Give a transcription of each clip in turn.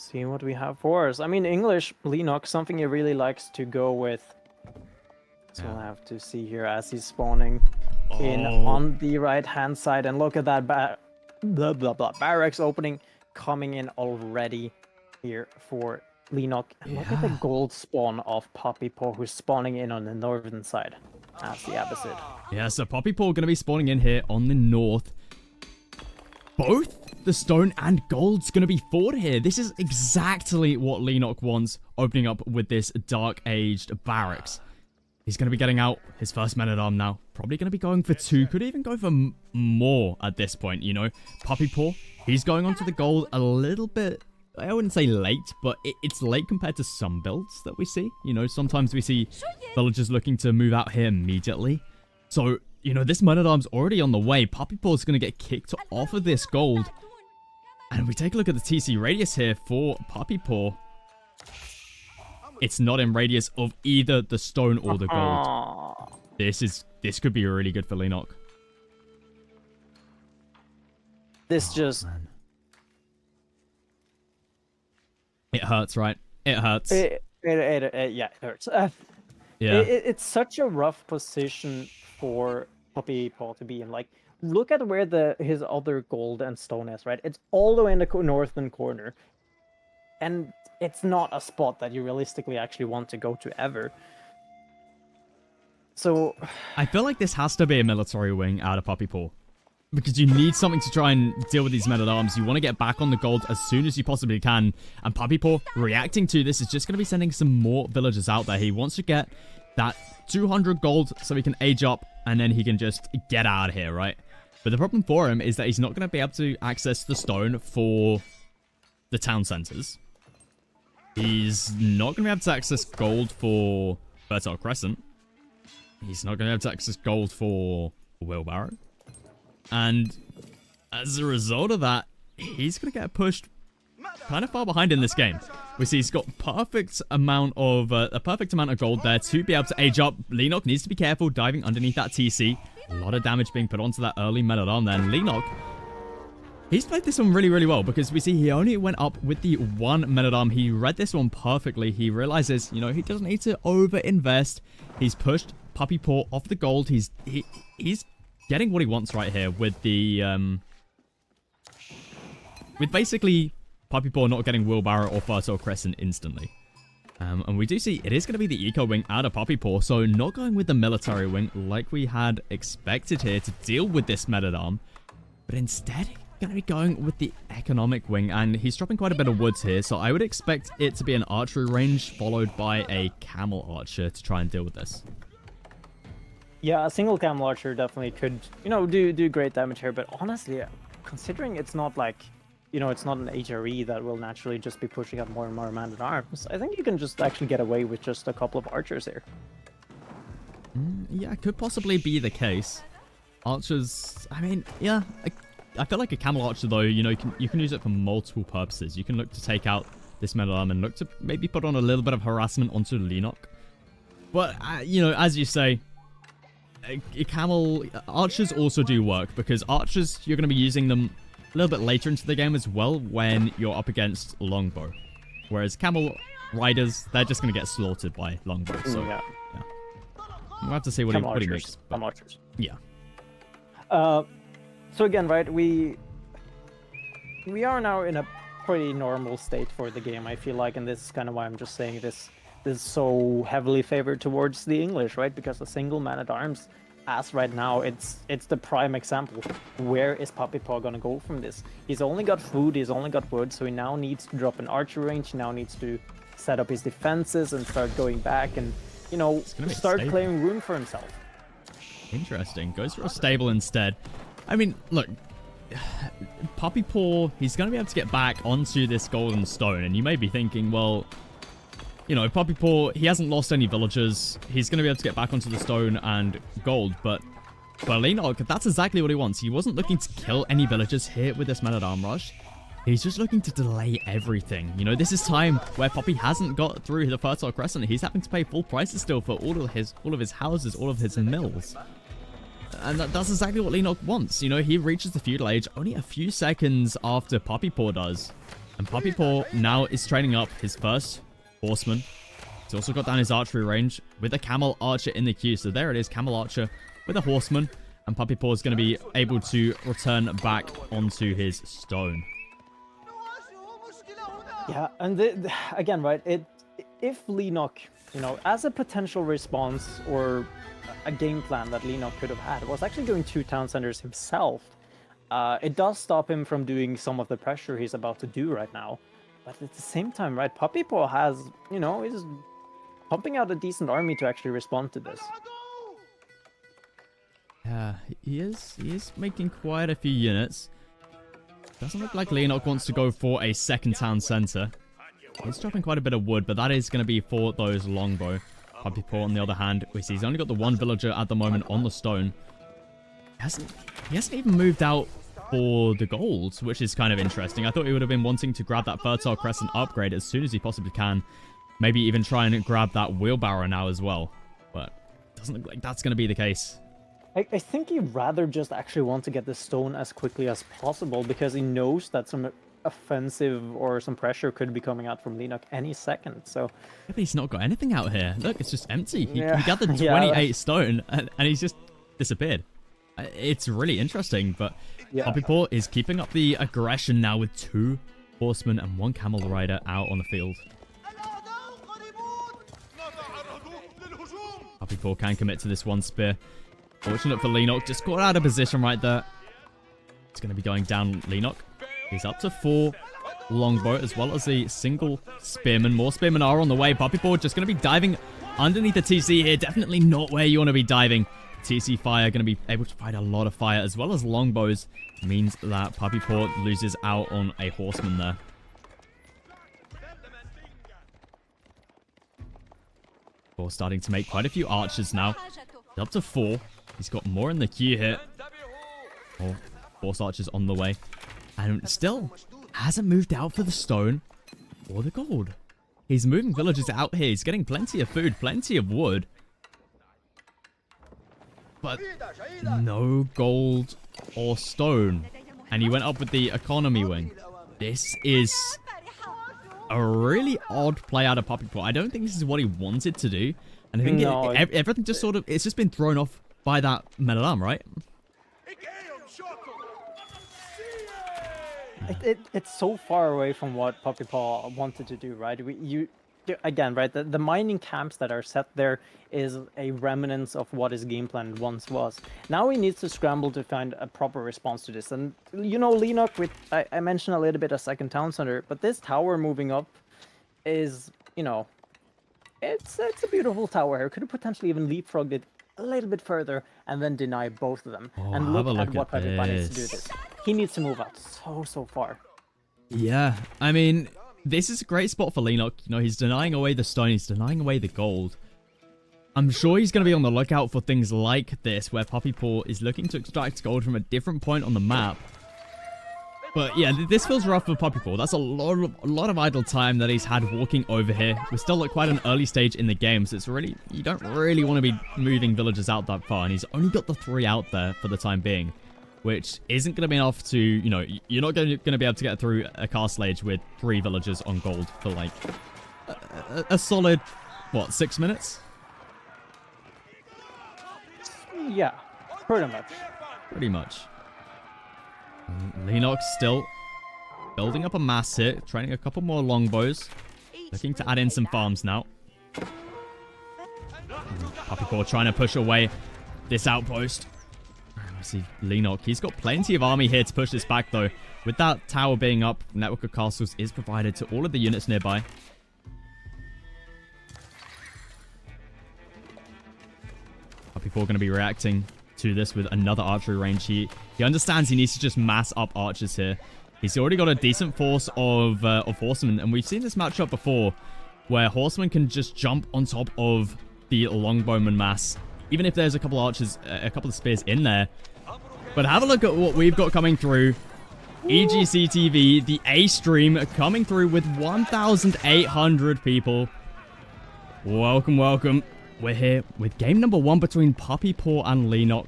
See what we have for us. I mean, English, Leenock, something he really likes to go with. So we'll have to see here as he's spawning in on the right-hand side. And look at that barracks opening coming in already here for Leenock. And look at the gold spawn of Puppypaw, who's spawning in on the northern side as the Abbasid. Yeah, so Puppypaw going to be spawning in here on the north. Both the stone and gold's going to be fought here. This is exactly what Leenock wants, opening up with this Dark Aged barracks. He's going to be getting out his first man-at-arm now. Probably going to be going for 2. Could even go for more at this point, you know. Puppypaw, he's going onto the gold a little bit, I wouldn't say late, but it's late compared to some builds that we see. You know, sometimes we see villagers looking to move out here immediately. So, you know, this man-at-arm's already on the way. Puppypaw's going to get kicked off of this gold. And we take a look at the TC radius here for Puppypaw. It's not in radius of either the stone or the gold. This could be really good for Leenock. This just... Man. It hurts, right? It hurts. Yeah, it hurts. Yeah. It's such a rough position for Puppypaw to be in. Like, look at where his other gold and stone is, right? It's all the way in the northern corner. And it's not a spot that you realistically actually want to go to ever. So... I feel like this has to be a military wing out of Puppypaw. Because you need something to try and deal with these men-at-arms. You want to get back on the gold as soon as you possibly can. And Puppypaw, reacting to this, is just going to be sending some more villagers out there. He wants to get that 200 gold so he can age up and then he can just get out of here, right? But the problem for him is that he's not going to be able to access the stone for the town centers. He's not going to be able to access gold for Fertile Crescent. He's not going to be able to access gold for Wheelbarrow. And as a result of that, he's going to get pushed kind of far behind in this game. We see he's got a perfect amount of gold there to be able to age up. Leenock needs to be careful diving underneath that TC. A lot of damage being put onto that early men-at-arm there. And Leenock, he's played this one really, really well because we see he only went up with the one men-at-arm. He read this one perfectly. He realizes, you know, he doesn't need to over-invest. He's pushed Puppypaw off the gold. He's getting what he wants right here with the, with basically Puppypaw not getting Wheelbarrow or Fertile Crescent instantly. And we do see it is going to be the Eco Wing out of Puppypaw, so not going with the Military Wing like we had expected here to deal with this men-at-arm, but instead going to be going with the Economic Wing, and he's dropping quite a bit of woods here, so I would expect it to be an archery range followed by a Camel Archer to try and deal with this. Yeah, a single Camel Archer definitely could, you know, do great damage here, but honestly, considering it's not like, you know, it's not an HRE that will naturally just be pushing out more and more man-at-arms, I think you can just actually get away with just a couple of archers here. Yeah, it could possibly be the case. Archers, I mean, yeah, I feel like a Camel Archer, though, you know, you can use it for multiple purposes. You can look to take out this men-at-arm and look to maybe put on a little bit of harassment onto Leenock. But, you know, as you say, archers also do work, because archers, you're going to be using them a little bit later into the game as well when you're up against longbow. Whereas camel riders, they're just going to get slaughtered by longbow. So, yeah. We'll have to see what he makes. Camel archers. Yeah. So again, right, we are now in a pretty normal state for the game, I feel like, and this is kind of why I'm just saying this is so heavily favored towards the English, right? Because a single man-at-arms, as right now, it's the prime example. Where is Puppypaw gonna go from this? He's only got food, he's only got wood, so he now needs to drop an archer range, he now needs to set up his defenses and start going back and, you know, start claiming room for himself. Interesting. Goes for a stable instead. I mean, look, Puppypaw, he's gonna be able to get back onto this golden stone, and you may be thinking, well, you know, Puppypaw, he hasn't lost any villagers. He's going to be able to get back onto the stone and gold, but Leenock, that's exactly what he wants. He wasn't looking to kill any villagers here with this man-at-arm rush. He's just looking to delay everything. You know, this is time where Puppy hasn't got through the Fertile Crescent. He's having to pay full prices still for all of his houses, all of his mills. And that's exactly what Leenock wants. You know, he reaches the feudal age only a few seconds after Puppypaw does. And Puppypaw now is training up his first horseman. He's also got down his archery range with a camel archer in the queue. So there it is, camel archer with a horseman. And Puppypaw is going to be able to return back onto his stone. Yeah, and again, right, if Leenock, you know, as a potential response or a game plan that Leenock could have had, was actually doing 2 town centers himself, it does stop him from doing some of the pressure he's about to do right now. But at the same time, right, Puppypaw has, you know, is pumping out a decent army to actually respond to this. Yeah, he is making quite a few units. Doesn't look like Leenock wants to go for a second town center. He's dropping quite a bit of wood, but that is going to be for those longbow. Puppypaw, on the other hand, we see he's only got the 1 villager at the moment on the stone. He hasn't even moved out for the gold, which is kind of interesting. I thought he would have been wanting to grab that Fertile Crescent upgrade as soon as he possibly can. Maybe even try and grab that wheelbarrow now as well. But it doesn't look like that's going to be the case. I think he'd rather just actually want to get the stone as quickly as possible because he knows that some offensive or some pressure could be coming out from Leenock any second. So But he's not got anything out here. Look, it's just empty. He gathered Yeah, 28 stone and he's just disappeared. It's really interesting, but Puppypaw is keeping up the aggression now with 2 horsemen and 1 camel rider out on the field. Puppypaw can commit to this 1 spear. Fortunate for Leenock, just got out of position right there. It's going to be going down Leenock. He's up to 4 longbow as well as a single spearman. More spearmen are on the way. Puppypaw just going to be diving underneath the TC here. Definitely not where you want to be diving. TC fire going to be able to provide a lot of fire as well as longbows. Means that Puppypaw loses out on a horseman there. We're starting to make quite a few archers now. He's up to 4. He's got more in the queue here. Oh, force archers on the way. And still hasn't moved out for the stone or the gold. He's moving villagers out here. He's getting plenty of food, plenty of wood. But no gold or stone. And he went up with the economy wing. This is a really odd play out of Puppypaw. I don't think this is what he wanted to do. And I think everything just sort of, it's just been thrown off by that men-at-arm, right? It's so far away from what Puppypaw wanted to do, right? Again, right, the mining camps that are set there is a remnant of what his game plan once was. Now he needs to scramble to find a proper response to this. And, you know, Leenock, I mentioned a little bit a second town center, but this tower moving up is, you know, it's a beautiful tower here. Could have potentially even leapfrogged it a little bit further and then deny both of them. Oh, and look at what Puppypaw needs to do this. He needs to move out so far. Yeah, I mean, this is a great spot for Leenock. You know, he's denying away the stone. He's denying away the gold. I'm sure he's going to be on the lookout for things like this, where Puppypaw is looking to extract gold from a different point on the map. But yeah, this feels rough for Puppypaw. That's a lot of idle time that he's had walking over here. We're still at quite an early stage in the game, so it's really, you don't really want to be moving villagers out that far. And he's only got the 3 out there for the time being, which isn't going to be enough to, you know, you're not going to be able to get through a castle age with 3 villagers on gold for like a solid, what, 6 minutes? Yeah, pretty much. Pretty much. Leenock still building up a mass here, training a couple more longbows. Looking to add in some farms now. Puppypaw trying to push away this outpost. I see Leenock. He's got plenty of army here to push this back, though. With that tower being up, network of castles is provided to all of the units nearby. Puppypaw going to be reacting to this with another archery range. He understands he needs to just mass up archers here. He's already got a decent force of horsemen, and we've seen this matchup before, where horsemen can just jump on top of the longbowman mass, even if there's a couple archers, a couple of spears in there. But have a look at what we've got coming through. EGC TV, the A stream coming through with 1,800 people. Welcome, welcome. We're here with game number 1 between Puppypaw and Leenock.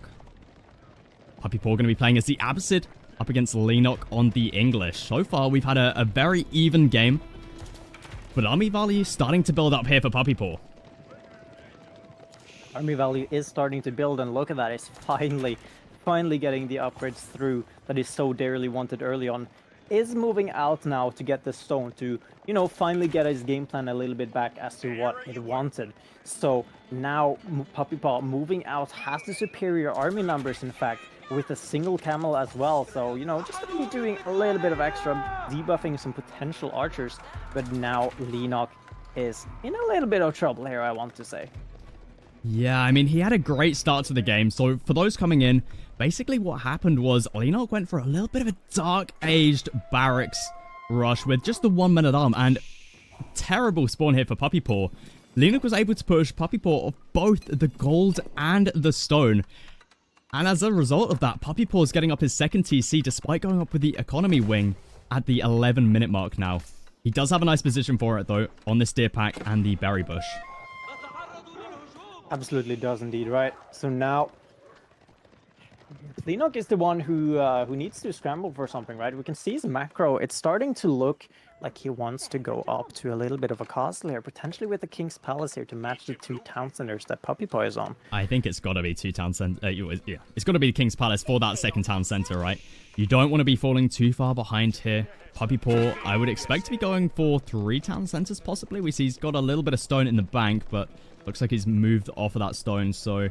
Puppypaw going to be playing as the opposite up against Leenock on the English. So far, we've had a very even game. But army value starting to build up here for Puppypaw. Army value is starting to build, and look at that, it's finally getting the upgrades through that is so dearly wanted early on. Is moving out now to get the stone to, you know, finally get his game plan a little bit back as to what it wanted. So now Puppypaw moving out has the superior army numbers, in fact, with a single camel as well. So, you know, just going to be doing a little bit of extra debuffing some potential archers. But now Leenock is in a little bit of trouble here, I want to say. Yeah, I mean, he had a great start to the game. So for those coming in, basically what happened was Leenock went for a little bit of a dark-aged barracks rush with just the 1 man-at-arm, and terrible spawn here for Puppypaw. Leenock was able to push Puppypaw off both the gold and the stone. And as a result of that, Puppypaw is getting up his second TC despite going up with the economy wing at the 11-minute mark now. He does have a nice position for it, though, on this deer pack and the berry bush. Absolutely does indeed, right? So now Leenock is the one who needs to scramble for something, right? We can see his macro. It's starting to look like he wants to go up to a little bit of a castle here, potentially with the King's Palace here to match the 2 town centers that Puppypaw is on. I think it's got to be 2 town center. Yeah, it's got to be the King's Palace for that second town center, right? You don't want to be falling too far behind here. Puppypaw, I would expect to be going for 3 town centers possibly. We see he's got a little bit of stone in the bank, but looks like he's moved off of that stone. So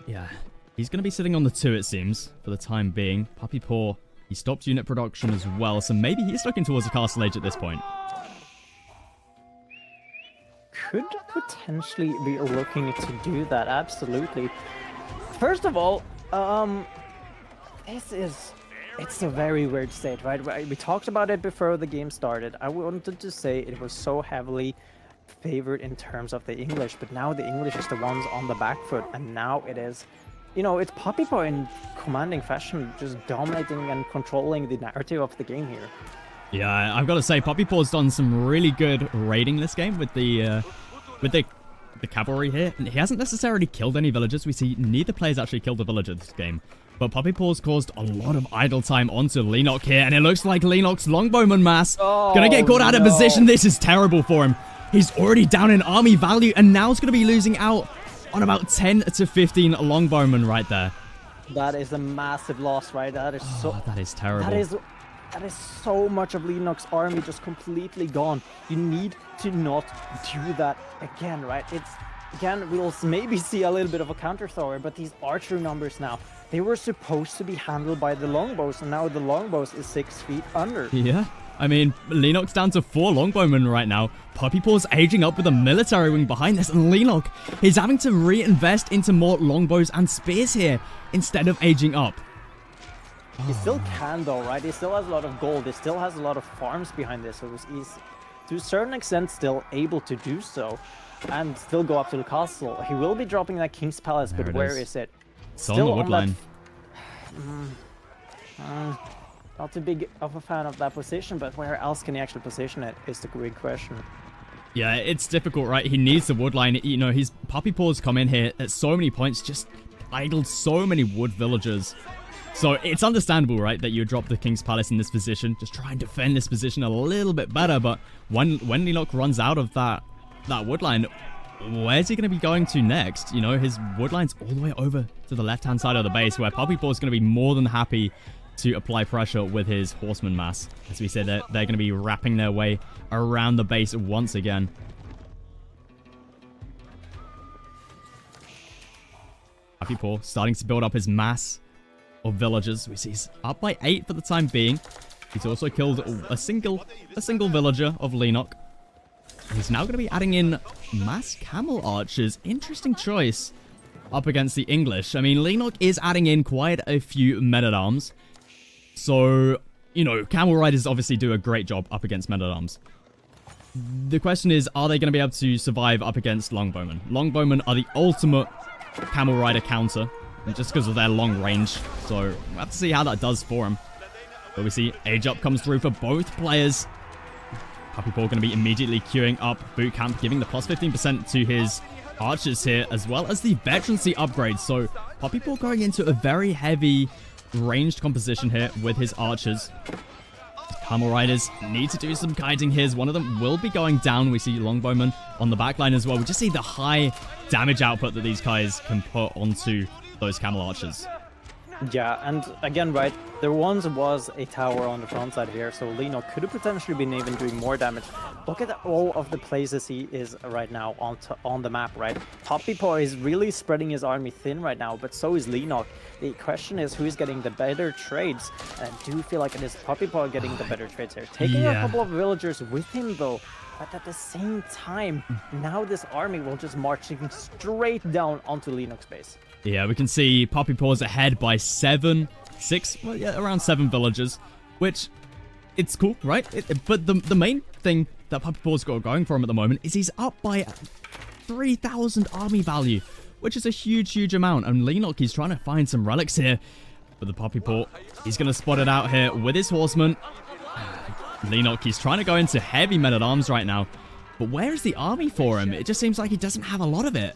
yeah, he's going to be sitting on the 2, it seems, for the time being. Puppypaw, he stopped unit production as well, so maybe he's looking towards a castle age at this point. Could potentially be looking to do that, absolutely. First of all, it's a very weird state, right? We talked about it before the game started. I wanted to say it was so heavily favored in terms of the English, but now the English is the ones on the back foot, and now it is, you know, it's Puppypaw in commanding fashion, just dominating and controlling the narrative of the game here. Yeah, I've got to say, Puppypaw's done some really good raiding this game with the cavalry here. And he hasn't necessarily killed any villagers. We see neither player's actually killed a villager this game. But Puppypaw's caused a lot of idle time onto Leenock here, and it looks like Leenock's longbowman mass gonna get caught out of position. This is terrible for him. He's already down in army value, and now he's gonna be losing out on about 10 to 15 longbowmen right there. That is a massive loss, right? That is that is terrible. That is so much of Leenock's army just completely gone. You need to not do that again, right? It's, again, we'll maybe see a little bit of a counter thrower, but these archer numbers now, they were supposed to be handled by the longbows, and now the longbows is 6 feet under. Yeah. I mean, Leenock's down to 4 longbowmen right now. Puppypaw's aging up with a military wing behind this, and Leenock is having to reinvest into more longbows and spears here instead of aging up. He still can though, right? He still has a lot of gold. He still has a lot of farms behind this, so he's to a certain extent still able to do so and still go up to the castle. He will be dropping that King's Palace, but where is it? Still on the wood line. Not too big of a fan of that position, but where else can he actually position it is the big question. Yeah, it's difficult, right? He needs the wood line. You know, his Puppypaw's come in here at so many points, just idled so many wood villagers. So it's understandable, right, that you drop the King's Palace in this position. Just try and defend this position a little bit better. But when Leenock runs out of that wood line, where's he going to be going to next? You know, his wood line's all the way over to the left-hand side of the base, where Puppypaw is going to be more than happy to apply pressure with his horseman mass. As we said, they're going to be wrapping their way around the base once again. Puppypaw starting to build up his mass of villagers. We see he's up by 8 for the time being. He's also killed a single villager of Leenock. He's now going to be adding in mass camel archers. Interesting choice up against the English. I mean, Leenock is adding in quite a few men-at-arms. So, you know, camel riders obviously do a great job up against men-at-arms. The question is, are they going to be able to survive up against longbowmen? Longbowmen are the ultimate camel rider counter, just because of their long range. So we'll have to see how that does for him. But we see age up comes through for both players. Puppypaw going to be immediately queuing up boot camp, giving the plus 15% to his archers here, as well as the veterancy upgrade. So Puppypaw going into a very heavy ranged composition here with his archers. Camel Riders need to do some kiting here. One of them will be going down. We see Longbowman on the backline as well. We just see the high damage output that these guys can put onto those Camel Archers. Yeah, and again, right, there once was a tower on the front side here, so Leenock could have potentially been even doing more damage. Look at all of the places he is right now on the map, right? Puppypaw is really spreading his army thin right now, but so is Leenock. The question is who's getting the better trades, and I do feel like it is Puppypaw getting the better trades here. Taking a couple of villagers with him, though. But at the same time, now this army will just marching straight down onto Leenock's base. Yeah, we can see Puppypaw's ahead by around 7 villagers, which, it's cool, right? But the main thing that Puppypaw's got going for him at the moment is he's up by 3,000 army value, which is a huge, huge amount. And Leenock, he's trying to find some relics here. But the Puppypaw, he's going to spot it out here with his horsemen. Leenock, he's trying to go into heavy men-at-arms right now. But where is the army for him? It just seems like he doesn't have a lot of it.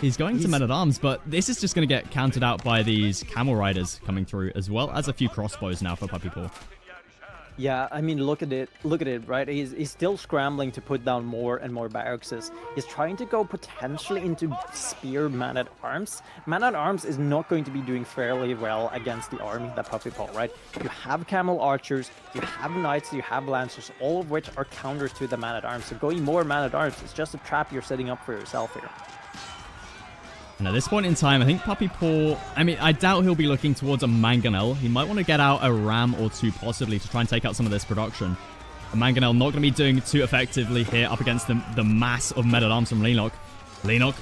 He's going to men-at-arms, but this is just going to get countered out by these Camel Riders coming through, as well as a few crossbows now for Puppypaw. Yeah, I mean, look at it, right? He's still scrambling to put down more and more barracks. He's trying to go potentially into spear man-at-arms. Man-at-arms is not going to be doing fairly well against the army that Puppypaw, right? You have camel archers, you have knights, you have lancers, all of which are counters to the man-at-arms. So going more man-at-arms is just a trap you're setting up for yourself here. And at this point in time, I think Puppypaw, I mean, I doubt he'll be looking towards a mangonel. He might want to get out a ram or two, possibly, to try and take out some of this production. A mangonel not going to be doing too effectively here up against the mass of men-at-arms from Leenock. Leenock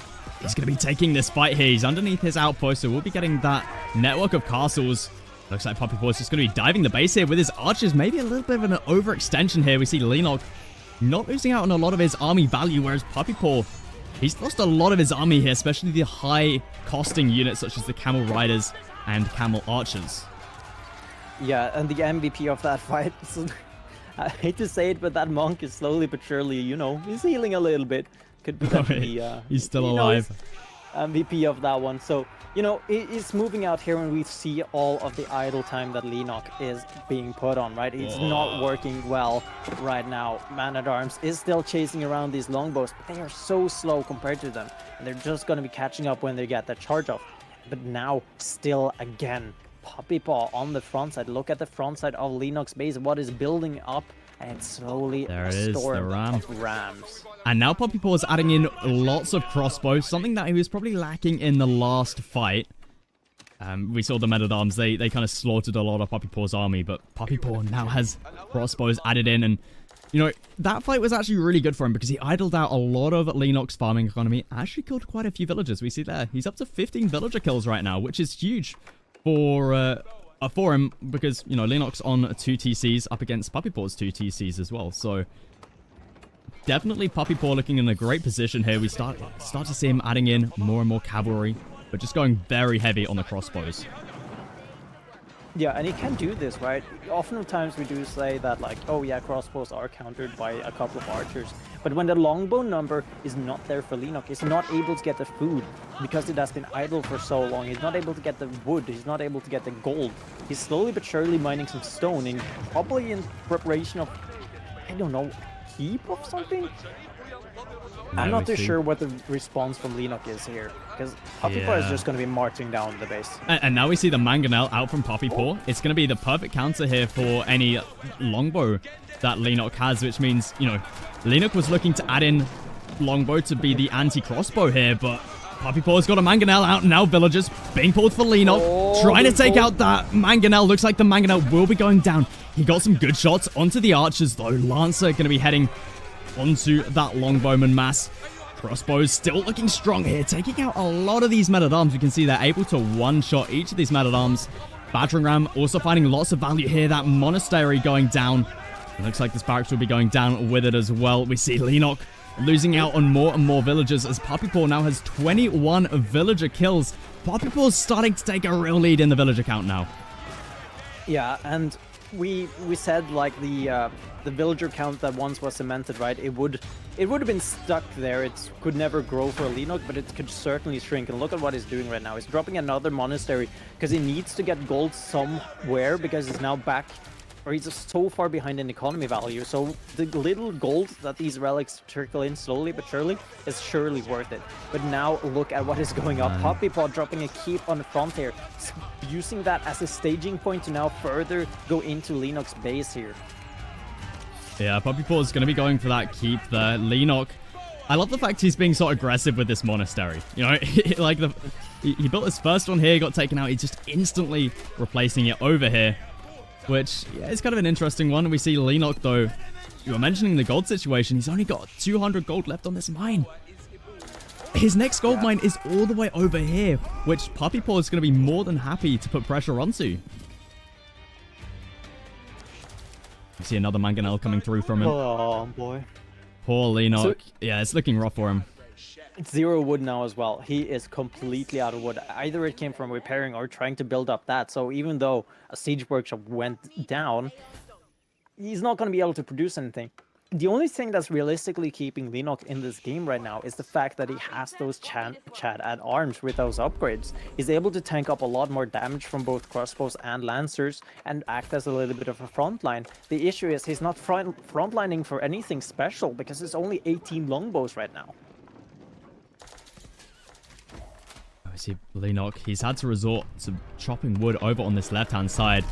is going to be taking this fight here. He's underneath his outpost, so we'll be getting that network of castles. Looks like Puppypaw is just going to be diving the base here with his archers. Maybe a little bit of an overextension here. We see Leenock not losing out on a lot of his army value, whereas Puppypaw, he's lost a lot of his army here, especially the high-costing units such as the Camel Riders and Camel Archers. Yeah, and the MVP of that fight, I hate to say it, but that monk is slowly but surely, you know, he's healing a little bit. Could potentially he's still alive. MVP of that one. So, you know, it's moving out here when we see all of the idle time that Leenock is being put on, right? It's not working well right now. Man-at-Arms is still chasing around these longbows, but they are so slow compared to them. And they're just going to be catching up when they get that charge off. But now, still again, Puppypaw on the front side. Look at the front side of Leenock's base. What is building up? And it's slowly a storm of rams. And now Puppypaw is adding in lots of crossbows, something that he was probably lacking in the last fight. We saw the men-at-arms, they kind of slaughtered a lot of Puppypaw's army, but Puppypaw now has crossbows added in. And, you know, that fight was actually really good for him because he idled out a lot of Leenock's farming economy. Actually killed quite a few villagers. We see there, he's up to 15 villager kills right now, which is huge for him because, you know, Leenock's on 2 TCs up against Puppypaw's 2 TCs as well. So definitely Puppypaw looking in a great position here. We start to see him adding in more and more cavalry, but just going very heavy on the crossbows. Yeah, and he can do this, right? Oftentimes we do say that, like, oh yeah, crossbows are countered by a couple of archers. But when the longbow number is not there for Leenock, he's not able to get the food because it has been idle for so long. He's not able to get the wood. He's not able to get the gold. He's slowly but surely mining some stone, in, probably in preparation of, I don't know, heap of something? I'm not too sure what the response from Leenock is here, because Puppypaw is just going to be marching down the base. And now we see the mangonel out from Puppypaw. It's going to be the perfect counter here for any longbow that Leenock has, which means, you know, Leenock was looking to add in longbow to be the anti-crossbow here, but Puppypaw's got a mangonel out now. Villagers being pulled for Leenock, trying to take out that mangonel. Looks like the mangonel will be going down. He got some good shots onto the archers, though. Lancer going to be heading onto that longbowman mass. Crossbows still looking strong here, taking out a lot of these men-at-arms. You can see they're able to one-shot each of these men-at-arms. Battering ram also finding lots of value here. That monastery going down. It looks like this barracks will be going down with it as well. We see Leenock losing out on more and more villagers as Puppypaw now has 21 villager kills. Puppypaw's starting to take a real lead in the villager count now. Yeah, and we said like the villager count that once was cemented, right? It would have been stuck there. It could never grow for Leenock, but it could certainly shrink. And look at what he's doing right now. He's dropping another monastery because he needs to get gold somewhere because he's now back, or he's just so far behind in economy value. So the little gold that these relics trickle in slowly but surely is surely worth it. But now look at what is going up. Puppypaw dropping a keep on the front here, using that as a staging point to now further go into Leenock's base here. Yeah, Puppypaw is going to be going for that keep there. Leenock, I love the fact he's being so aggressive with this monastery. You know, like he built his first one here, got taken out. He's just instantly replacing it over here, which yeah, is kind of an interesting one. We see Leenock, though, you were mentioning the gold situation. He's only got 200 gold left on this mine. His next gold mine is all the way over here, which Puppypaw is going to be more than happy to put pressure onto. You see another mangonel coming through from him. Oh, boy. Poor Leenock. So, yeah, it's looking rough for him. It's 0 wood now as well. He is completely out of wood. Either it came from repairing or trying to build up that. So even though a siege workshop went down, he's not going to be able to produce anything. The only thing that's realistically keeping Leenock in this game right now is the fact that he has those Chad at arms with those upgrades. He's able to tank up a lot more damage from both crossbows and lancers and act as a little bit of a frontline. The issue is he's not frontlining for anything special because it's only 18 longbows right now. I see Leenock. He's had to resort to chopping wood over on this left-hand side.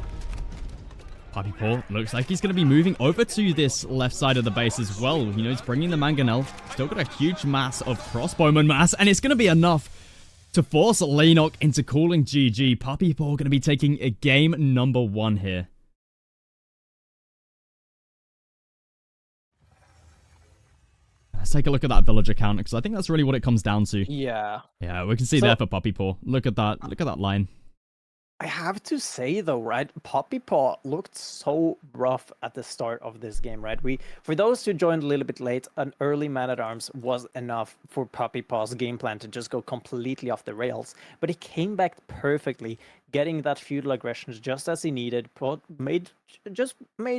Puppypaw looks like he's going to be moving over to this left side of the base as well. You know, he's bringing the mangonel. Still got a huge mass of crossbowman mass, and it's going to be enough to force Leenock into calling GG. Puppypaw going to be taking a game number 1 here. Let's take a look at that villager count, because I think that's really what it comes down to. Yeah. Yeah, we can see there for Puppypaw. Look at that. Look at that line. I have to say though, right, Puppypaw looked so rough at the start of this game, right? For those who joined a little bit late, an early man-at-arms was enough for Puppypaw's game plan to just go completely off the rails. But he came back perfectly, getting that feudal aggressions just as he needed, made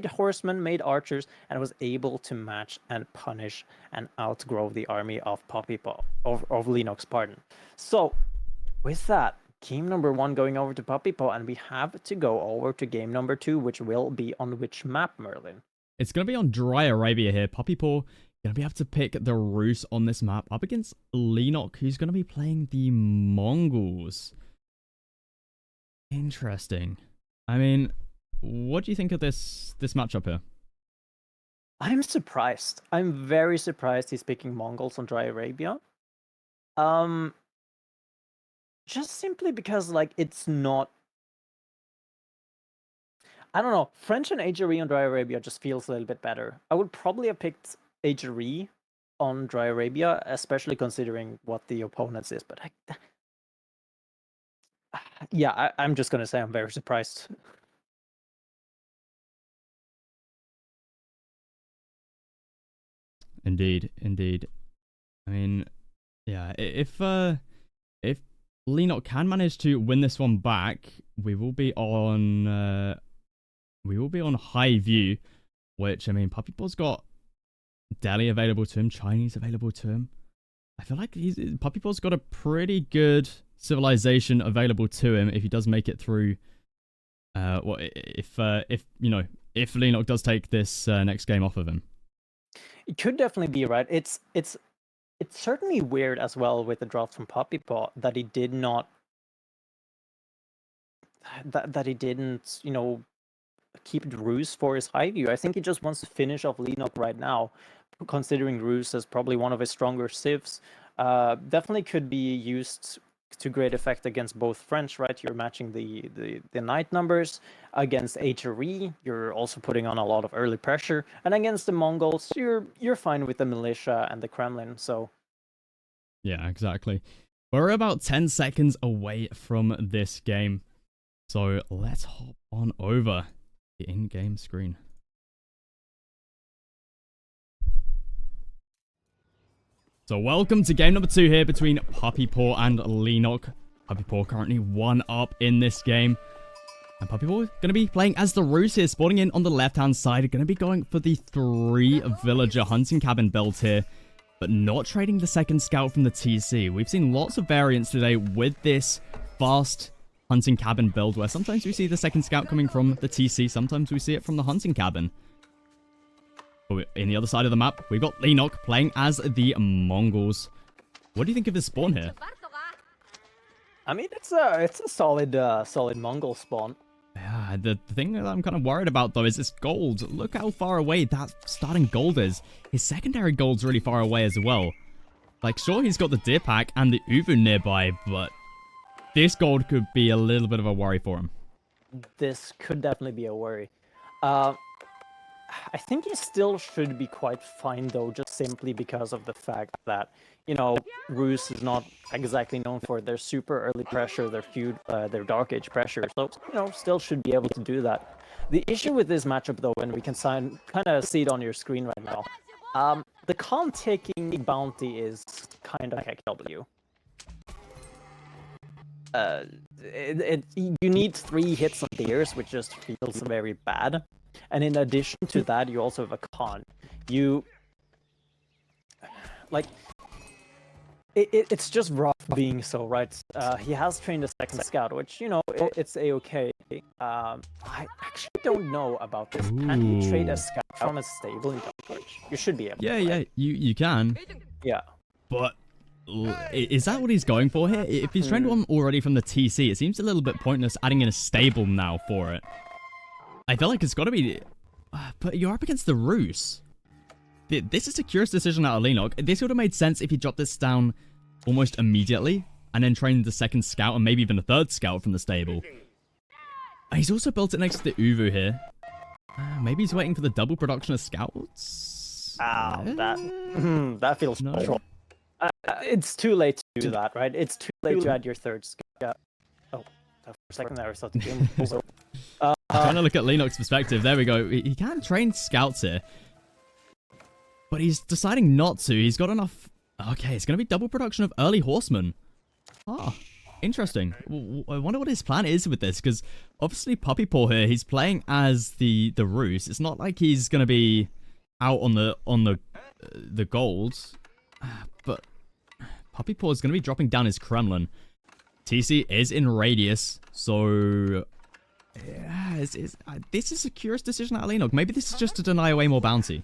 horsemen, made archers, and was able to match and punish and outgrow the army of Puppypaw, of Leenock's, pardon. So, with that, game number 1 going over to Puppypaw, and we have to go over to game number 2, which will be on which map, Merlin? It's going to be on Dry Arabia here. Puppypaw going to be able to pick the Rus on this map up against Leenock, who's going to be playing the Mongols. Interesting. I mean, what do you think of this matchup here? I'm surprised. I'm very surprised he's picking Mongols on Dry Arabia. Just simply because, like, it's not... I don't know. French and Algeria on Dry Arabia just feels a little bit better. I would probably have picked Algeria on Dry Arabia, especially considering what the opponents is. But yeah, I'm just going to say I'm very surprised. Indeed, indeed. I mean, yeah, if Leenock can manage to win this one back, we will be on high view, which, I mean, Puppypaw's got Delhi available to him, Chinese available to him. I feel like Puppypaw's got a pretty good civilization available to him if he does make it through. If Leenock does take this next game off of him. It could definitely be, right. It's certainly weird as well with the draft from Puppypaw that he did not that he didn't, you know, keep Rus for his high view. I think he just wants to finish off Leenock right now, considering Rus as probably one of his stronger civs. Definitely could be used to great effect against both French, right? You're matching the knight numbers. Against HRE, you're also putting on a lot of early pressure. And against the Mongols, you're fine with the militia and the Kremlin, so... Yeah, exactly. We're about 10 seconds away from this game. So let's hop on over the in-game screen. So welcome to game number 2 here between Puppypaw and Leenock. Puppypaw currently 1 up in this game. And Puppypaw going to be playing as the Roos here, spawning in on the left-hand side. Going to be going for the 3 villager hunting cabin build here, but not trading the second scout from the TC. We've seen lots of variants today with this fast hunting cabin build, where sometimes we see the second scout coming from the TC, sometimes we see it from the hunting cabin. But in the other side of the map, we've got Leenock playing as the Mongols. What do you think of this spawn here? I mean, it's a solid Mongol spawn. Yeah, the thing that I'm kind of worried about, though, is this gold. Look how far away that starting gold is. His secondary gold's really far away as well. Like, sure, he's got the deer pack and the Uvu nearby, but this gold could be a little bit of a worry for him. This could definitely be a worry. I think he still should be quite fine, though, just simply because of the fact that, you know, Roos is not exactly known for their super early pressure, their Dark Age pressure, so, you know, still should be able to do that. The issue with this matchup, though, and we can kind of see it on your screen right now, the con taking bounty is kind of like KW. You need 3 hits on the ears, which just feels very bad. And in addition to that, you also have a con. It's just rough being so, right? He has trained a second scout, which, you know, it's a-okay. I actually don't know about this. Can you trade a scout from a stable in Dark Age? You should be able to. Yeah, you can. Yeah. But is that what he's going for here? If he's trained one already from the TC, it seems a little bit pointless adding in a stable now for it. I feel like it's got to be... But you're up against the Roos. This is a curious decision out of Leenock. This would have made sense if he dropped this down almost immediately, and then trained the second scout, and maybe even a third scout from the stable. He's also built it next to the Uvu here. Maybe he's waiting for the double production of scouts? That feels no. It's too late to do that, right? It's too late to add your third scout. Oh, for a second there, I thought the game was over. Trying to look at Leenock's perspective. There we go. He can train scouts here, but he's deciding not to. He's got enough... Okay, it's going to be double production of early horsemen. Ah, interesting. I wonder what his plan is with this, because obviously Puppypaw here, he's playing as the Roos. It's not like he's going to be out on the gold, but Puppypaw is going to be dropping down his Kremlin. TC is in radius, so yeah, this is a curious decision out of Leenock. Maybe this is just to deny away more bounty.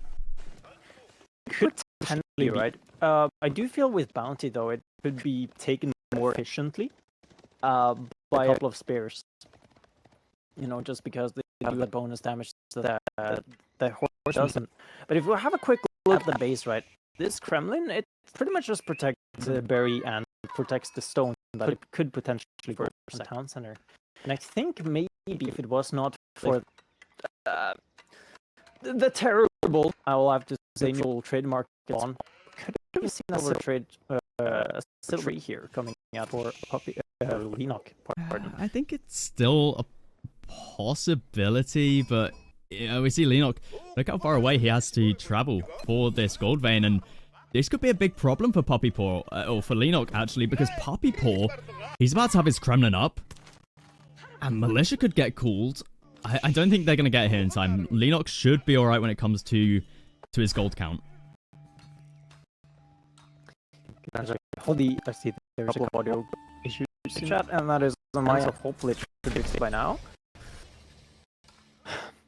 Could potentially, right? I do feel with bounty, though, it could be taken more efficiently by a couple of spears. You know, just because they do that bonus damage that the horse doesn't. But if we have a quick look at the base, right, this Kremlin, it pretty much just protects the berry and protects the stone that it could potentially for the town center. And I think maybe if it was not for the terrible, I will have to say, new trademark on, could have seen us trade silver here coming out for Leenock. I think it's still a possibility, but you know, we see Leenock. Look how far away he has to travel for this gold vein, and this could be a big problem for Puppypaw, or for Leenock actually, because Puppypaw, he's about to have his Kremlin up, and Militia could get called. I don't think they're going to get here in time. Leenock should be alright when it comes to his gold count. I see there's a couple audio issues in chat, and that is on my end, so hopefully it should be fixed by now.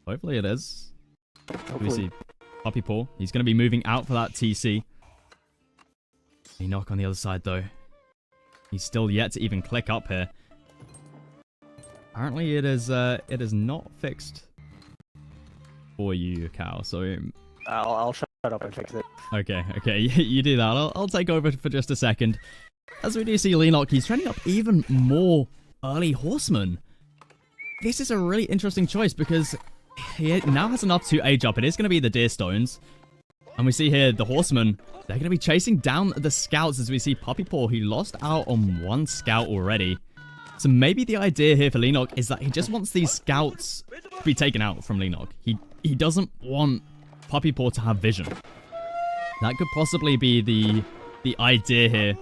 Hopefully it is. We see Puppypaw. He's going to be moving out for that TC. Leenock on the other side, though. He's still yet to even click up here. Apparently it is not fixed for you, Cow, so... I'll shut up and fix it. Okay, you do that. I'll take over for just a second. As we do see Leenock, he's training up even more early horsemen. This is a really interesting choice because he now has enough to age up. It is going to be the deer stones. And we see here the horsemen, they're going to be chasing down the scouts as we see Puppypaw. He lost out on one scout already. So maybe the idea here for Leenock is that he just wants these scouts to be taken out from Leenock. He doesn't want Puppypaw to have vision. That could possibly be the idea here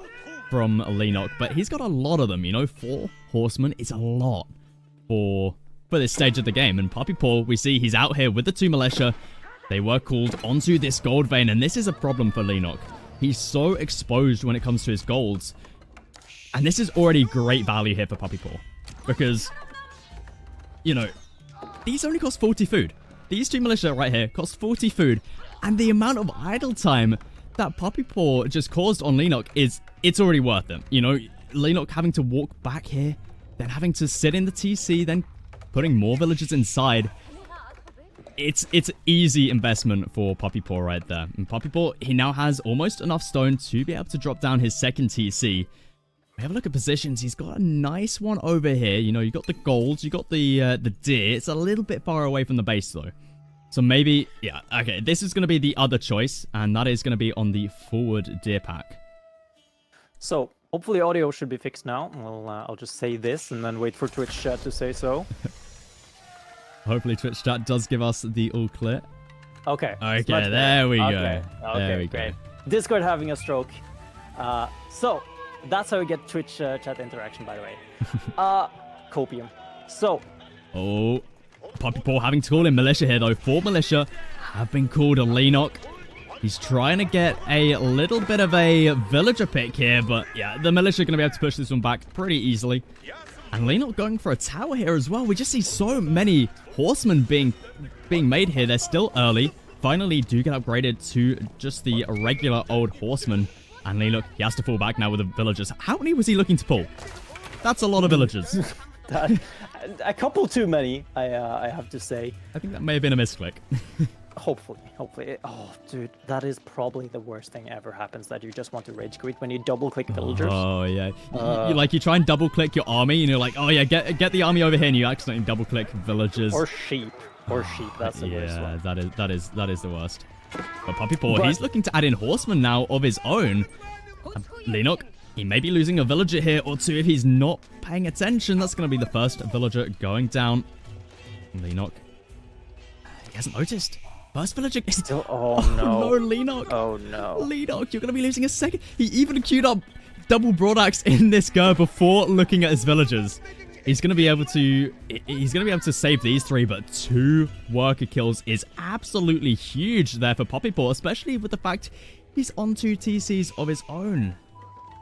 from Leenock, but he's got a lot of them, you know, 4 horsemen is a lot for for this stage of the game. And Puppypaw, we see he's out here with the 2 militia. They were called onto this gold vein, and this is a problem for Leenock. He's so exposed when it comes to his golds. And this is already great value here for Puppypaw. Because, you know, these only cost 40 food. These 2 militia right here cost 40 food. And the amount of idle time that Puppypaw just caused on Leenock it's already worth it. You know, Leenock having to walk back here, then having to sit in the TC, then putting more villagers inside. It's easy investment for Puppypaw right there. And Puppypaw, he now has almost enough stone to be able to drop down his second TC. We have a look at positions. He's got a nice one over here. You know, you got the golds, you got the deer. It's a little bit far away from the base though. So maybe, yeah, okay, this is going to be the other choice, and that is going to be on the forward deer pack. So, hopefully audio should be fixed now. Well, I'll just say this and then wait for Twitch chat to say so. Hopefully Twitch chat does give us the all clear. Okay. Okay, there we go. Okay, there we great. go. Discord having a stroke. So, that's how we get Twitch chat interaction, by the way. Copium. So. Oh, Puppypaw having to call in militia here, though. 4 militia have been called a Leenock. He's trying to get a little bit of a villager pick here, but yeah, the militia are going to be able to push this one back pretty easily. And Leenock going for a tower here as well. We just see so many horsemen being made here. They're still early. Finally do get upgraded to just the regular old horseman. And Leenock, he has to fall back now with the villagers. How many was he looking to pull? That's a lot of villagers. A couple too many, I have to say. I think that may have been a misclick. Hopefully. Oh, dude, that is probably the worst thing ever happens, that you just want to rage quit when you double-click villagers. Oh, yeah. You try and double-click your army, and you're like, oh, yeah, get the army over here, and you accidentally double-click villagers. Or sheep. That's the worst one. Yeah, that is the worst. But Puppypaw, he's looking to add in horsemen now of his own. Leenock, he may be losing a villager here or two if he's not paying attention. That's going to be the first villager going down. Leenock, he hasn't noticed. First villager. Still, oh no. No, Leenock. Oh no. Leenock, you're going to be losing a second. He even queued up double broadaxe in this go before looking at his villagers. He's going to be able to save these 3, but 2 worker kills is absolutely huge there for Puppypaw, especially with the fact he's on 2 TCs of his own.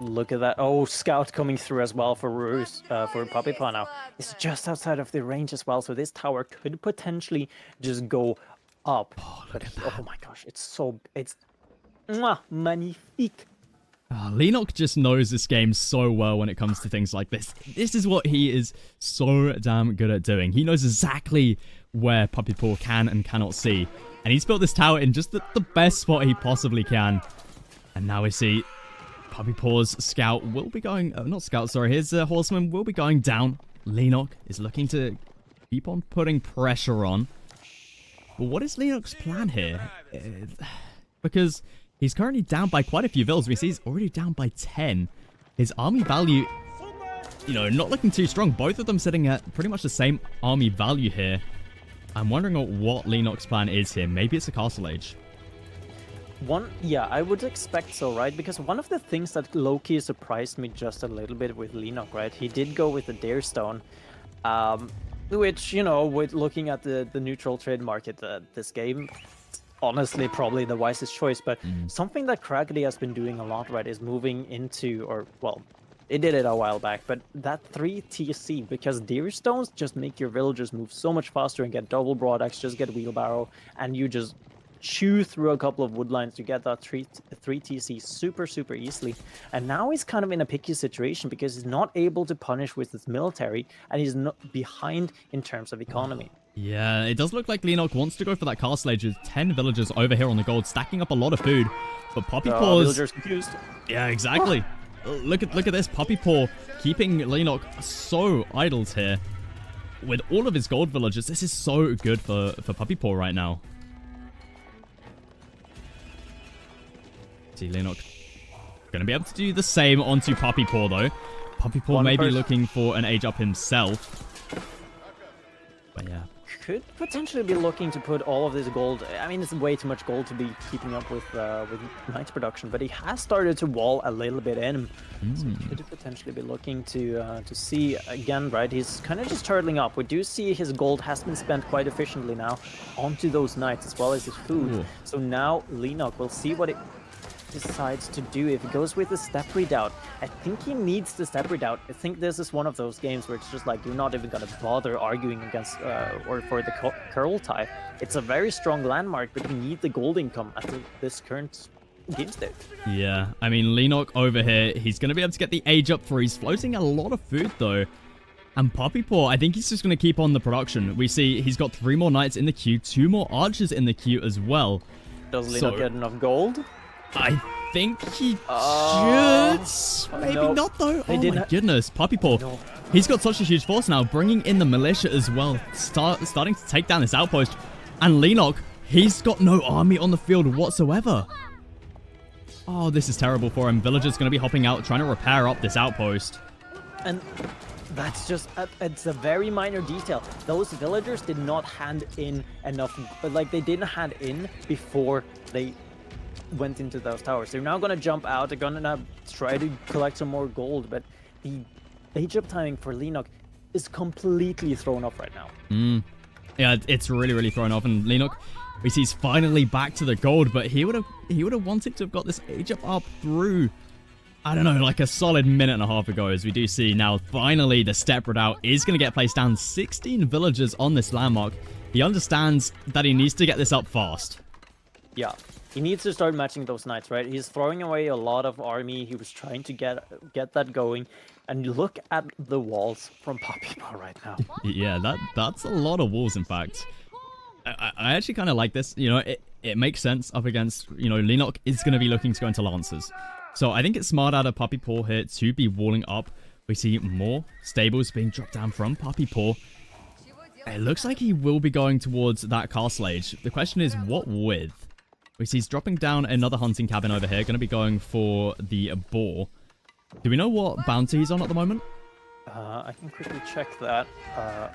Look at that. Oh, scout coming through as well for Puppypaw now. It's just outside of the range as well, so this tower could potentially just go up. Oh, look at that. Oh my gosh, it's magnifique. Leenock just knows this game so well when it comes to things like this. This is what he is so damn good at doing. He knows exactly where Puppypaw can and cannot see. And he's built this tower in just the best spot he possibly can. And now we see Puppypaw's scout will be going... not scout, sorry. His horseman will be going down. Leenock is looking to keep on putting pressure on. But what is Leenock's plan here? Because he's currently down by quite a few villas. We see he's already down by 10. His army value, you know, not looking too strong. Both of them sitting at pretty much the same army value here. I'm wondering what Leenock's plan is here. Maybe it's a castle age. Yeah, I would expect so, right? Because one of the things that low-key surprised me just a little bit with Leenock, right? He did go with the Deerstone, which, you know, with looking at the neutral trade market, this game, honestly, probably the wisest choice. But something that Crackety has been doing a lot, right, is moving into, or, well, it did it a while back, but that 3 TC, because Deerstones just make your villagers move so much faster and get double broadaxe, just get wheelbarrow, and you just chew through a couple of woodlines to get that 3 TC super easily. And now he's kind of in a picky situation because he's not able to punish with his military, and he's not behind in terms of economy. Yeah, it does look like Leenock wants to go for that castle age with 10 villagers over here on the gold, stacking up a lot of food. But Puppypaw's... villagers confused. Yeah, exactly. Look at this. Puppypaw keeping Leenock so idled here. With all of his gold villagers, this is so good for Puppypaw right now. See, Leenock going to be able to do the same onto Puppypaw, though. Puppypaw may be looking for an age up himself. But yeah. could potentially be looking to put all of this gold. I mean, it's way too much gold to be keeping up with Knight's production, but he has started to wall a little bit in. So he could potentially be looking to see again, right? He's kind of just turtling up. We do see his gold has been spent quite efficiently now onto those Knights as well as his food. Ooh. So now Leenock will see what it decides to do. If he goes with the step redoubt, I think he needs the step redoubt. I think this is one of those games where it's just like you're not even gonna bother arguing against or for the curl tie. It's a very strong landmark, but you need the gold income at this current game state. Yeah, I mean, Leenock over here, he's going to be able to get the age up for. He's floating a lot of food, though. And Puppypaw, I think he's just going to keep on the production. We see he's got 3 more Knights in the queue, 2 more Archers in the queue as well. Does Leenock get enough gold? I think he should. Maybe not, though. Oh my goodness. Puppypaw. He's got such a huge force now, bringing in the militia as well. Starting to take down this outpost. And Leenock, he's got no army on the field whatsoever. Oh, this is terrible for him. Villagers going to be hopping out, trying to repair up this outpost. And that's just, it's a very minor detail. Those villagers did not hand in enough, like they didn't hand in before they went into those towers. They're now going to jump out. They're going to try to collect some more gold, but the age up timing for Leenock is completely thrown off right now. Yeah, it's really thrown off. And Leenock, we see he's finally back to the gold, but he would have wanted to have got this age up through, I don't know, like a solid minute and a half ago, as we do see now finally the step redoubt is going to get placed down. 16 villagers on this landmark. He understands that he needs to get this up fast. Yeah, he needs to start matching those Knights, right? He's throwing away a lot of army. He was trying to get that going. And look at the walls from Puppypaw right now. Yeah, that's a lot of walls, in fact. I actually kind of like this. You know, it makes sense up against, you know, Leenock is going to be looking to go into Lancers. So I think it's smart out of Puppypaw here to be walling up. We see more stables being dropped down from Puppypaw. It looks like he will be going towards that castle age. The question is, what with? We see he's dropping down another hunting cabin over here. Going to be going for the boar. Do we know what bounty he's on at the moment? I can quickly check that.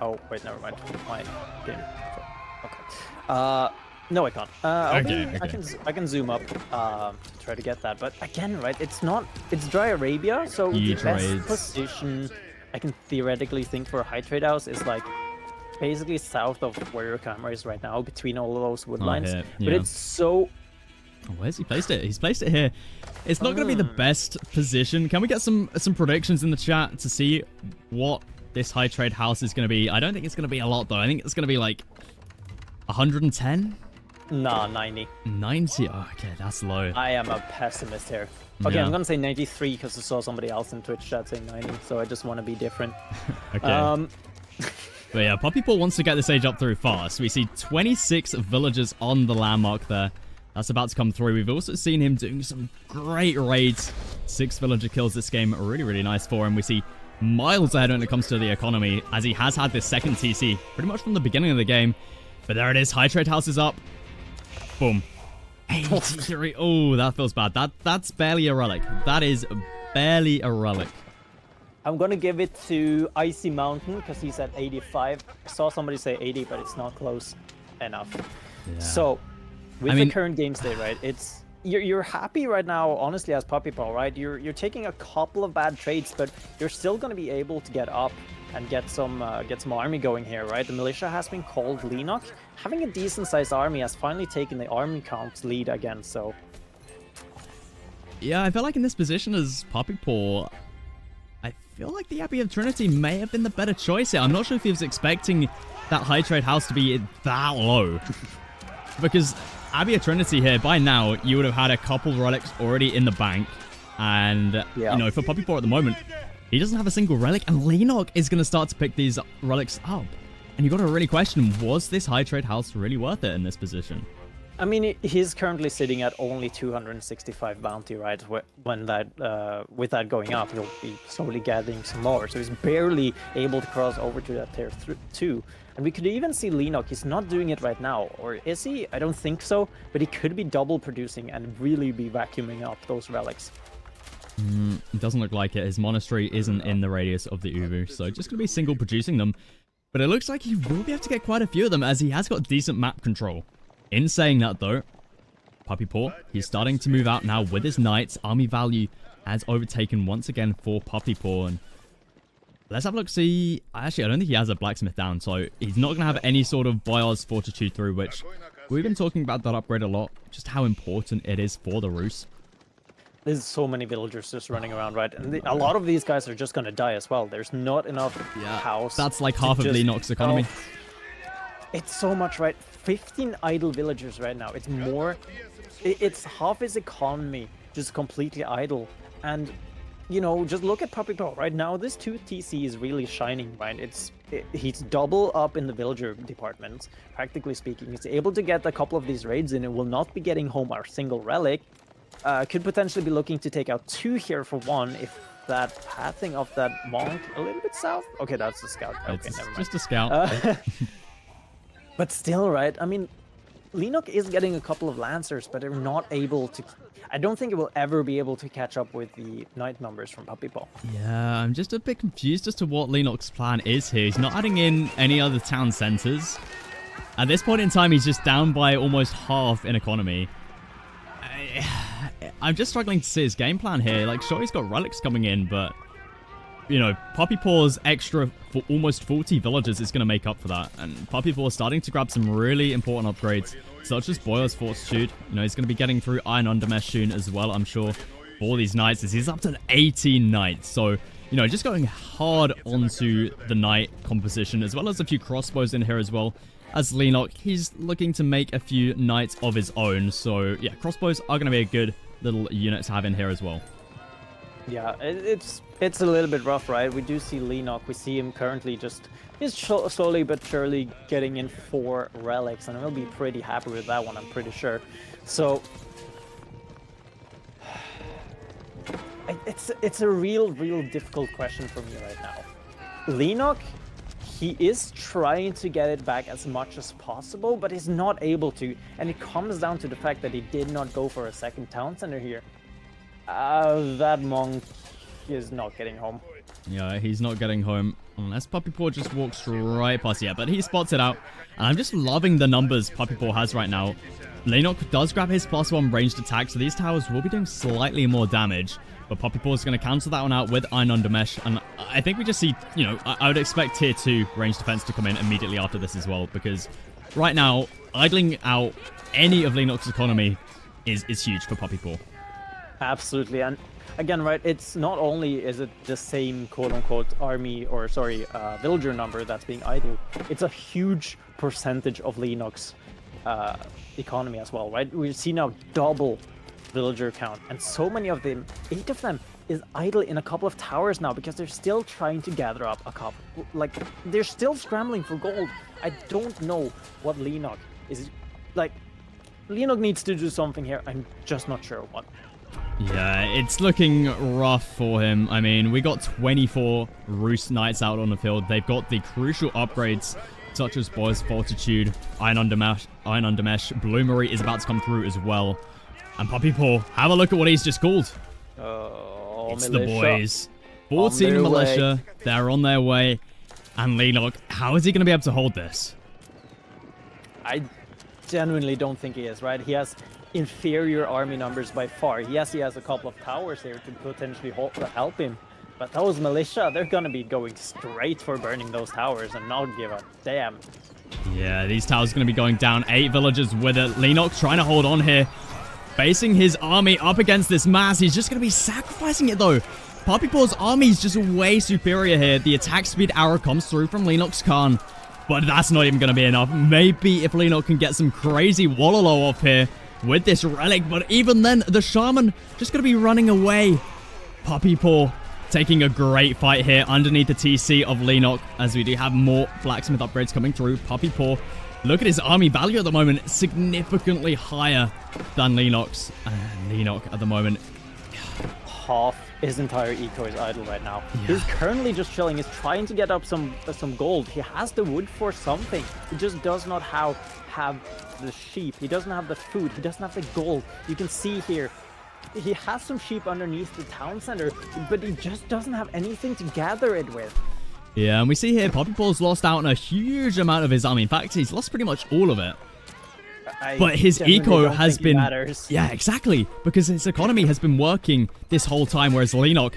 Oh, wait, never mind. My game. Okay. No, I can't. I can zoom up to try to get that. But again, right, it's Dry Arabia, so the best position I can theoretically think for a high trade house is like basically south of where your camera is right now, between all of those wood lines. Yeah. But it's so... Where's he placed it? He's placed it here. It's not going to be the best position. Can we get some predictions in the chat to see what this high trade house is going to be? I don't think it's going to be a lot, though. I think it's going to be like 110? Nah, 90. 90? Oh, okay, that's low. I am a pessimist here. Okay, yeah. I'm going to say 93 because I saw somebody else in Twitch chat saying 90, so I just want to be different. Okay. But yeah, Puppypaw wants to get this age up through fast. We see 26 villagers on the landmark there. That's about to come through. We've also seen him doing some great raids. 6 villager kills this game. Really nice for him. We see miles ahead when it comes to the economy, as he has had this second TC pretty much from the beginning of the game. But there it is. High trade house is up. Boom. 83. Oh, that feels bad. That's barely a relic. That is barely a relic. I'm going to give it to Icy Mountain because he's at 85. I saw somebody say 80, but it's not close enough. Yeah. So... With the current game state, right? It's you're happy right now, honestly, as Puppypaw, right? You're taking a couple of bad trades, but you're still going to be able to get up and get some army going here, right? The militia has been called. Leenock, having a decent sized army, has finally taken the army count lead again. So yeah, I feel like in this position as Puppypaw, I feel like the Abbey of Trinity may have been the better choice here. I'm not sure if he was expecting that high trade house to be that low, because Abbey of Trinity here, by now, you would have had a couple relics already in the bank. And, you know, for Puppypaw at the moment, he doesn't have a single relic. And Leenock is going to start to pick these relics up. And you got to really question, was this high trade house really worth it in this position? I mean, he's currently sitting at only 265 bounty, right? When that, with that going up, he'll be slowly gathering some more. So he's barely able to cross over to that tier 2. And we could even see Leenock. He's not doing it right now. Or is he? I don't think so. But he could be double producing and really be vacuuming up those relics. It doesn't look like it. His monastery isn't in the radius of the Ubu. So just going to be single producing them. But it looks like he will be able to get quite a few of them as he has got decent map control. In saying that though, Puppypaw, he's starting to move out now with his knights. Army value has overtaken once again for Puppypaw. And let's have a look, see. Actually, I don't think he has a blacksmith down, so he's not going to have any sort of Bios fortitude through, which we've been talking about that upgrade a lot, just how important it is for the Rus. There's so many villagers just running around, right? And a lot of these guys are just going to die as well. There's not enough house. That's like half of Leenock's economy. It's so much, right? 15 idle villagers right now. It's more. It's half his economy just completely idle. And, you know, just look at Puppypaw right now. This 2 TC is really shining, right? He's double up in the villager department, practically speaking. He's able to get a couple of these raids in and will not be getting home our single relic. Could potentially be looking to take out 2 here for 1 if that pathing of that monk a little bit south. Okay, that's the scout. Okay, it's never mind. Just a scout. But still, right? I mean, Leenock is getting a couple of lancers, but they're not able to. I don't think it will ever be able to catch up with the knight numbers from Puppypaw. Yeah, I'm just a bit confused as to what Leenock's plan is here. He's not adding in any other town centers. At this point in time, he's just down by almost half in economy. I'm just struggling to see his game plan here. Like, sure, he's got relics coming in, but, you know, Puppypaw's extra for almost 40 villagers is going to make up for that. And Puppypaw is starting to grab some really important upgrades, such as Boyle's Fortitude. You know, he's going to be getting through Iron Undermesh soon as well, I'm sure, for these knights, as he's up to 18 knights. So, you know, just going hard onto the knight composition, as well as a few crossbows in here as well. As Leenock, he's looking to make a few knights of his own. So, yeah, crossbows are going to be a good little unit to have in here as well. Yeah, it's a little bit rough, right? We do see Leenock. We see him currently he's slowly but surely getting in 4 relics, and he'll be pretty happy with that one, I'm pretty sure. So, it's a real difficult question for me right now. Leenock, he is trying to get it back as much as possible, but he's not able to. And it comes down to the fact that he did not go for a second town center here. That monk is not getting home. Yeah, he's not getting home unless Puppypaw just walks right past. Yeah, but he spots it out. And I'm just loving the numbers Puppypaw has right now. Leenock does grab his +1 ranged attack, so these towers will be doing slightly more damage. But Puppypaw is going to cancel that one out with Iron Undermesh. And I think we just see, you know, I would expect tier 2 ranged defense to come in immediately after this as well. Because right now, idling out any of Leenock's economy is huge for Puppypaw. Absolutely. And again, right, it's not only is it the same quote-unquote army, or sorry, villager number that's being idle, it's a huge percentage of Leenock's economy as well, right? We see now double villager count, and so many of them, 8 of them, is idle in a couple of towers now because they're still trying to gather up a couple. Like, they're still scrambling for gold. I don't know what Leenock is like. Leenock needs to do something here. I'm just not sure what. Yeah, it's looking rough for him. I mean, we got 24 Roost Knights out on the field. They've got the crucial upgrades such as Boyle's Fortitude, Iron Undermesh, Bloomery is about to come through as well. And Puppypaw, have a look at what he's just called. It's militia. The boys. 14 militia. They're on their way. And Leenock, how is he going to be able to hold this? I genuinely don't think he is, right? He has inferior army numbers by far. Yes, he has a couple of towers here to potentially help him. But those militia, they're going to be going straight for burning those towers and not give a damn. Yeah, these towers are going to be going down. 8 villagers with it. Leenock trying to hold on here. Facing his army up against this mass. He's just going to be sacrificing it, though. Puppypaw's army is just way superior here. The attack speed arrow comes through from Leenock's Khan. But that's not even going to be enough. Maybe if Leenock can get some crazy Wallalow up here with this relic. But even then, the shaman just going to be running away. Puppypaw taking a great fight here underneath the TC of Leenock, as we do have more blacksmith upgrades coming through. Puppypaw, look at his army value at the moment, significantly higher than Leenock's. And Leenock at the moment, half his entire eco is idle right now. Yeah. He's currently just chilling. He's trying to get up some gold. He has the wood for something. He just does not have the sheep. He doesn't have the food. He doesn't have the gold. You can see here, he has some sheep underneath the town center, but he just doesn't have anything to gather it with. Yeah, and we see here Puppypaw's lost out on a huge amount of his army. In fact, he's lost pretty much all of it. But his eco has been... Yeah, exactly. Because his economy has been working this whole time, whereas Leenock,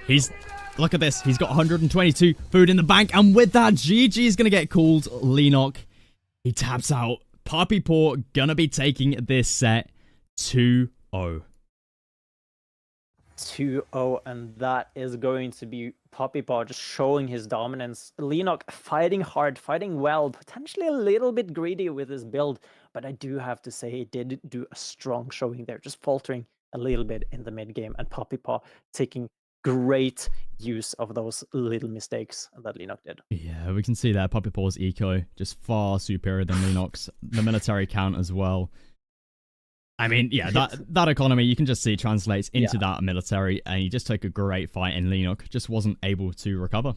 he's... Look at this. He's got 122 food in the bank. And with that, GG is going to get called. Leenock, he taps out. Puppypaw gonna be taking this set 2-0. 2-0, and that is going to be Puppypaw just showing his dominance. Leenock fighting hard, fighting well, potentially a little bit greedy with his build, but I do have to say he did do a strong showing there, just faltering a little bit in the mid game, and Puppypaw taking great use of those little mistakes that Leenock did. Yeah, we can see that Puppypaw's eco just far superior than Leenock's. The military count as well. I mean, yeah, that economy, you can just see translates into that military, and he just took a great fight, and Leenock just wasn't able to recover.